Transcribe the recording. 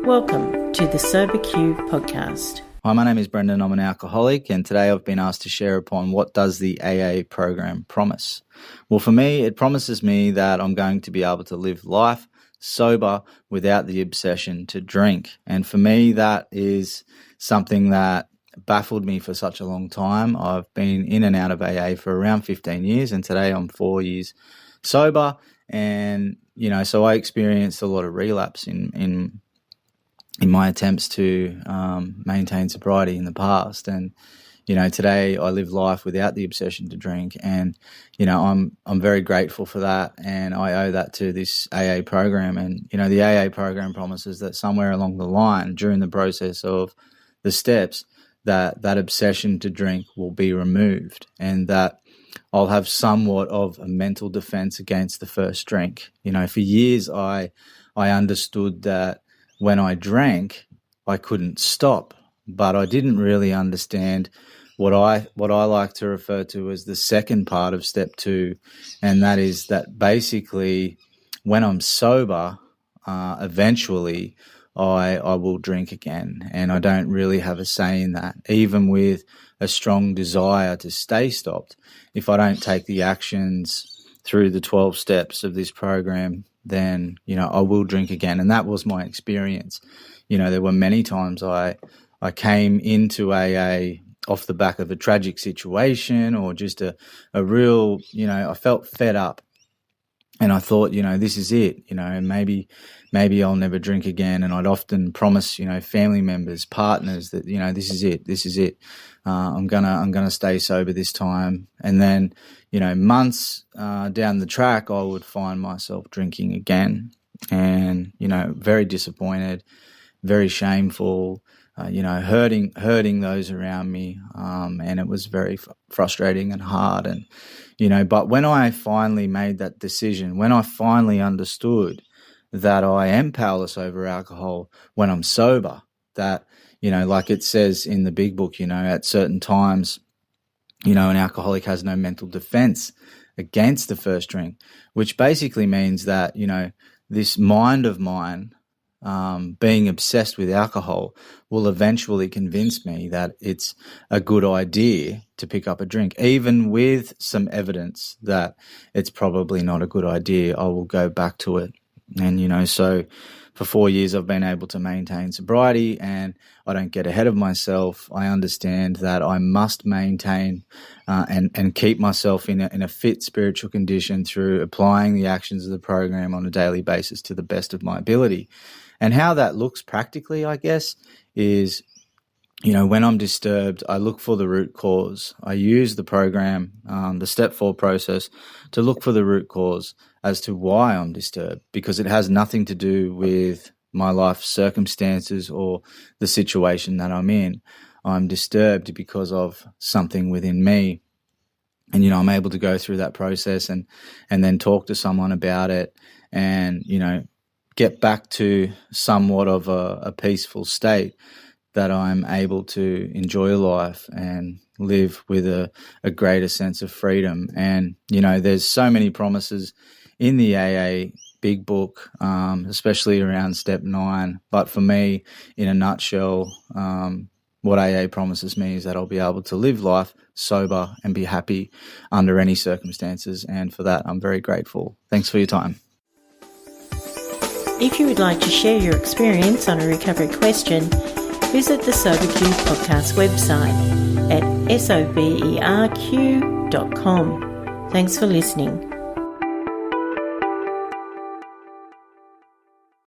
Welcome to the SoberQ Podcast. Hi, my name is Brendan. I'm an alcoholic, and today I've been asked to share upon what does the AA program promise. Well, for me, it promises me that I'm going to be able to live life sober without the obsession to drink. And for me, that is something that baffled me for such a long time. I've been in and out of AA for around 15 years, and today I'm 4 years sober. And, so I experienced a lot of relapse in my attempts to maintain sobriety in the past. And, today I live life without the obsession to drink. And, I'm very grateful for that. And I owe that to this AA program. And, the AA program promises that somewhere along the line during the process of the steps, that obsession to drink will be removed, and that I'll have somewhat of a mental defense against the first drink. For years I understood that when I drank, I couldn't stop, but I didn't really understand what I like to refer to as the second part of step 2, and that is that basically when I'm sober, eventually I will drink again, and I don't really have a say in that, even with a strong desire to stay stopped. If I don't take the actions through the 12 steps of this program, then, I will drink again. And that was my experience. There were many times I came into AA off the back of a tragic situation, or just a real, I felt fed up. And I thought, this is it, and maybe I'll never drink again. And I'd often promise, family members, partners that, this is it. I'm gonna stay sober this time. And then, months down the track, I would find myself drinking again, and, very disappointed, very shameful, hurting those around me. And it was very frustrating and hard. And, but when I finally made that decision, when I finally understood that I am powerless over alcohol when I'm sober, that, like it says in the big book, at certain times, an alcoholic has no mental defense against the first drink, which basically means that, this mind of mine, being obsessed with alcohol, will eventually convince me that it's a good idea to pick up a drink. Even with some evidence that it's probably not a good idea, I will go back to it. And, so for 4 years I've been able to maintain sobriety, and I don't get ahead of myself. I understand that I must maintain and keep myself in a fit spiritual condition through applying the actions of the program on a daily basis to the best of my ability. And how that looks practically, I guess, is, when I'm disturbed, I look for the root cause. I use the program, the Step 4 process, to look for the root cause as to why I'm disturbed, because it has nothing to do with my life circumstances or the situation that I'm in. I'm disturbed because of something within me. And, I'm able to go through that process and then talk to someone about it and, get back to somewhat of a peaceful state, that I'm able to enjoy life and live with a greater sense of freedom. And, there's so many promises in the AA big book, especially around step 9. But for me, in a nutshell, what AA promises me is that I'll be able to live life sober and be happy under any circumstances. And for that, I'm very grateful. Thanks for your time. If you would like to share your experience on a recovery question, visit the SoberQ Podcast website at soberq.com. Thanks for listening.